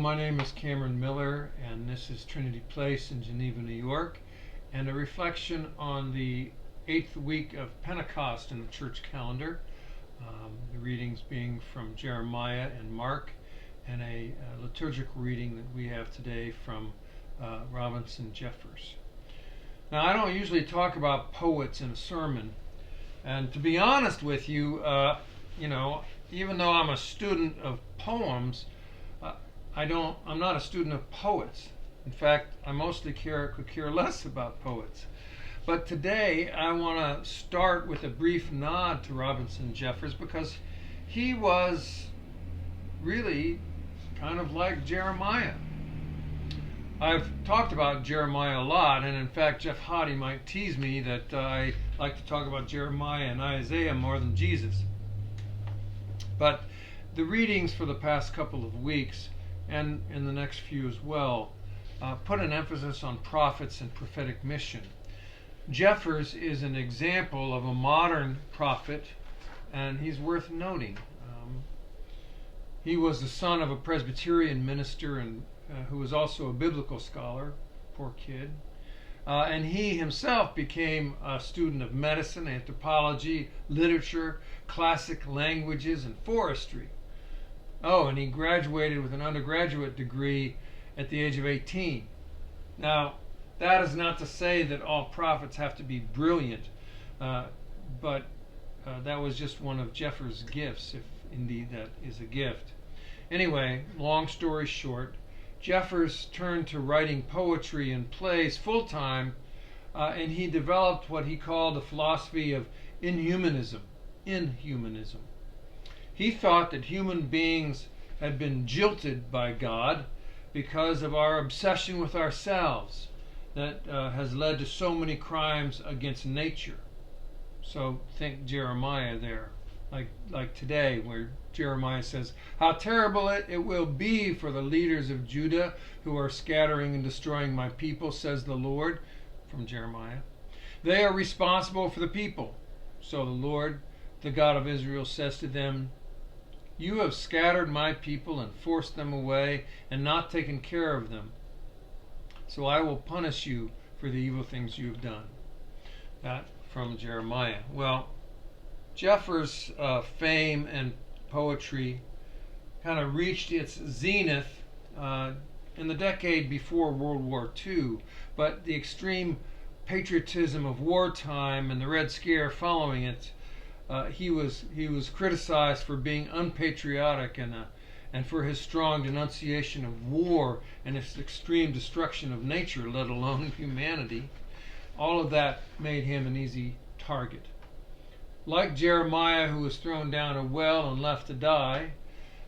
my name is Cameron Miller, and this is Trinity Place in Geneva, New York, and a reflection on the 8th week of Pentecost in the church calendar. The readings being from Jeremiah and Mark, and a liturgical reading that we have today from Robinson Jeffers. Now, I don't usually talk about poets in a sermon, and to be honest with you, even though I'm a student of poems, I'm not a student of poets. In fact, I mostly could care less about poets. But today I want to start with a brief nod to Robinson Jeffers, because he was really kind of like Jeremiah. I've talked about Jeremiah a lot, and in fact Jeff Hottie might tease me that I like to talk about Jeremiah and Isaiah more than Jesus. But the readings for the past couple of weeks, and in the next few as well, put an emphasis on prophets and prophetic mission. Jeffers is an example of a modern prophet, and he's worth noting. He was the son of a Presbyterian minister and who was also a biblical scholar, poor kid. And he himself became a student of medicine, anthropology, literature, classic languages, and forestry. Oh, and he graduated with an undergraduate degree at the age of 18. Now, that is not to say that all prophets have to be brilliant, but that was just one of Jeffers' gifts, if indeed that is a gift. Anyway, long story short, Jeffers turned to writing poetry and plays full-time, and he developed what he called a philosophy of inhumanism. He thought that human beings had been jilted by God because of our obsession with ourselves that has led to so many crimes against nature. So think Jeremiah there, like today, where Jeremiah says, "How terrible it will be for the leaders of Judah who are scattering and destroying my people, says the Lord," from Jeremiah. "They are responsible for the people. So the Lord, the God of Israel, says to them, you have scattered my people and forced them away and not taken care of them. So I will punish you for the evil things you have done." That from Jeremiah. Well, Jeffers' fame and poetry kind of reached its zenith in the decade before World War II, but the extreme patriotism of wartime and the Red Scare following it, he was criticized for being unpatriotic and for his strong denunciation of war and its extreme destruction of nature, let alone humanity. All of that made him an easy target. Like Jeremiah, who was thrown down a well and left to die,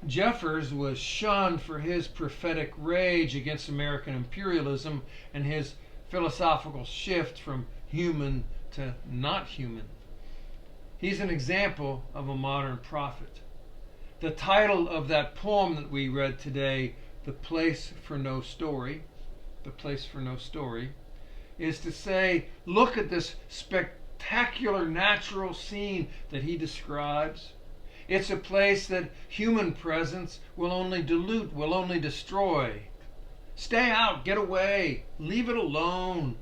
Jeffers was shunned for his prophetic rage against American imperialism and his philosophical shift from human to not human. He's an example of a modern prophet. The title of that poem that we read today, The Place for No Story, is to say, look at this spectacular natural scene that he describes. It's a place that human presence will only dilute, will only destroy. Stay out, get away, leave it alone.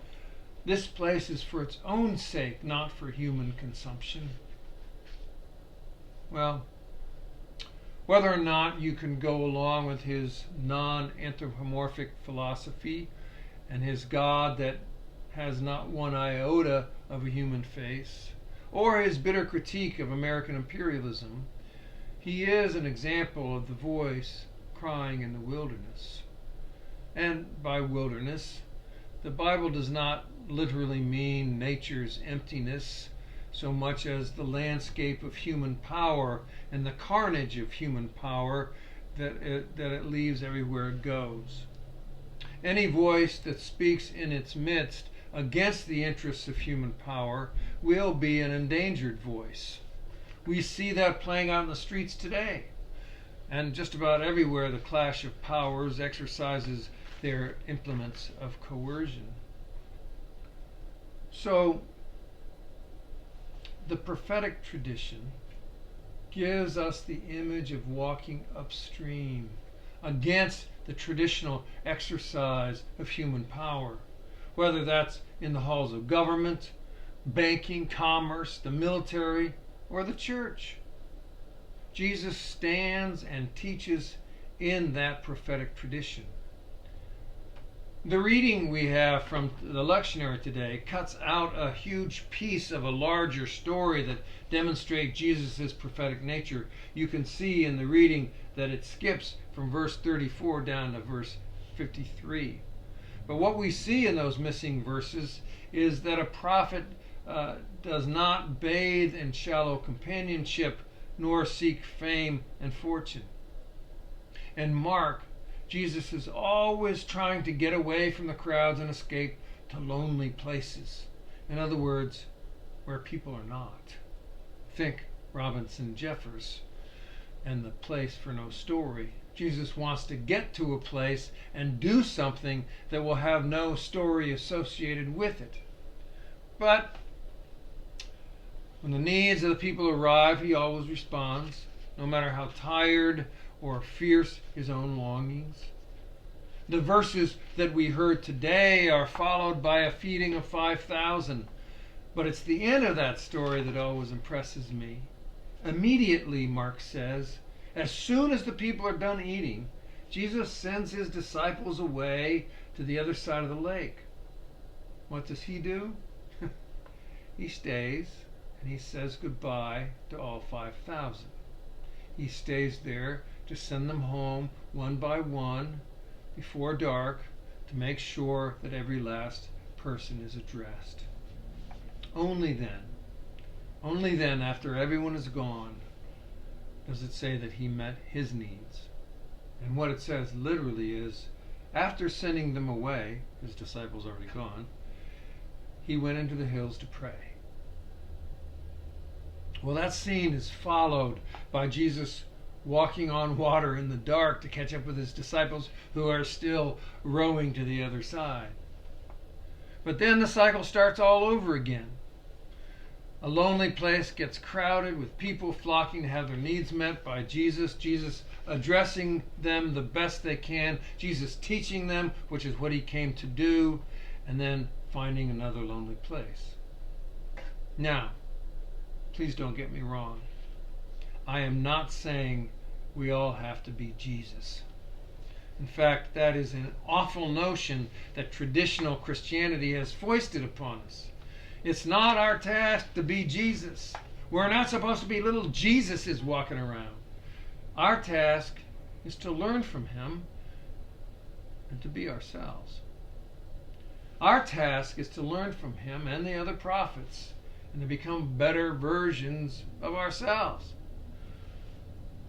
This place is for its own sake, not for human consumption. Well, whether or not you can go along with his non-anthropomorphic philosophy and his God that has not one iota of a human face, or his bitter critique of American imperialism, he is an example of the voice crying in the wilderness. And by wilderness, the Bible does not literally mean nature's emptiness so much as the landscape of human power and the carnage of human power that it leaves everywhere it goes. Any voice that speaks in its midst against the interests of human power will be an endangered voice. We see that playing out in the streets today. And just about everywhere the clash of powers exercises their implements of coercion. So, the prophetic tradition gives us the image of walking upstream, against the traditional exercise of human power, whether that's in the halls of government, banking, commerce, the military, or the church. Jesus stands and teaches in that prophetic tradition. The reading we have from the lectionary today cuts out a huge piece of a larger story that demonstrates Jesus' prophetic nature. You can see in the reading that it skips from verse 34 down to verse 53. But what we see in those missing verses is that a prophet does not bathe in shallow companionship nor seek fame and fortune. In Mark, Jesus is always trying to get away from the crowds and escape to lonely places. In other words, where people are not. Think Robinson Jeffers and the place for no story. Jesus wants to get to a place and do something that will have no story associated with it. But when the needs of the people arrive, he always responds, no matter how tired or fierce his own longings. The verses that we heard today are followed by a feeding of 5,000, but it's the end of that story that always impresses me. Immediately, Mark says, as soon as the people are done eating, Jesus sends his disciples away to the other side of the lake. What does he do? He stays and he says goodbye to all 5,000. He stays there to send them home one by one before dark to make sure that every last person is addressed. Only then, after everyone is gone, does it say that he met his needs. And what it says literally is, after sending them away, his disciples already gone, he went into the hills to pray. Well, that scene is followed by Jesus walking on water in the dark to catch up with his disciples who are still rowing to the other side. But then the cycle starts all over again. A lonely place gets crowded with people flocking to have their needs met by Jesus. Jesus addressing them the best they can. Jesus teaching them, which is what he came to do, and then finding another lonely place. Now, please don't get me wrong. I am not saying we all have to be Jesus. In fact, that is an awful notion that traditional Christianity has foisted upon us. It's not our task to be Jesus. We're not supposed to be little Jesuses walking around. Our task is to learn from him and to be ourselves. Our task is to learn from him and the other prophets and to become better versions of ourselves.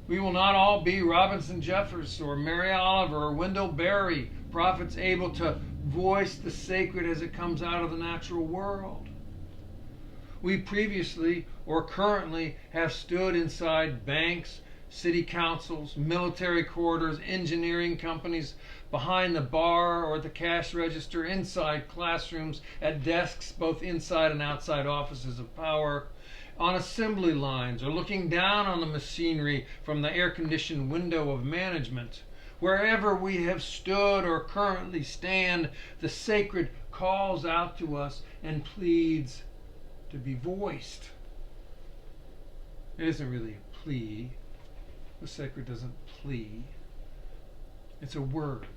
We will not all be Robinson Jeffers or Mary Oliver or Wendell Berry, prophets able to voice the sacred as it comes out of the natural world. We previously or currently have stood inside banks, city councils, military quarters, engineering companies, behind the bar or the cash register, inside classrooms, at desks both inside and outside offices of power, on assembly lines, or looking down on the machinery from the air-conditioned window of management. Wherever we have stood or currently stand, the sacred calls out to us and pleads to be voiced. It isn't really a plea. The sacred doesn't plea. It's a word.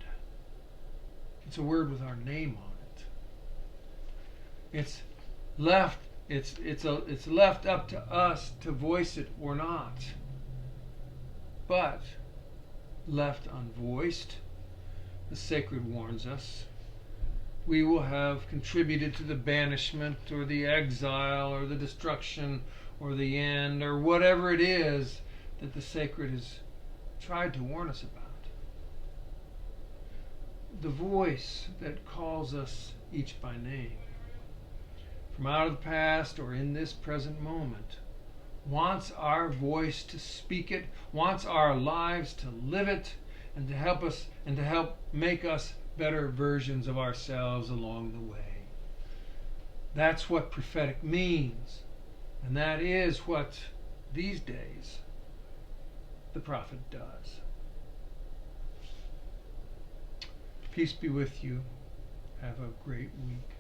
It's a word with our name on it. It's left up to us to voice it or not. But left unvoiced, the sacred warns us, we will have contributed to the banishment or the exile or the destruction or the end or whatever it is that the sacred has tried to warn us about. The voice that calls us each by name, from out of the past or in this present moment, wants our voice to speak it, wants our lives to live it, and to help us and to help make us better versions of ourselves along the way. That's what prophetic means, and that is what these days the prophet does. Peace be with you. Have a great week.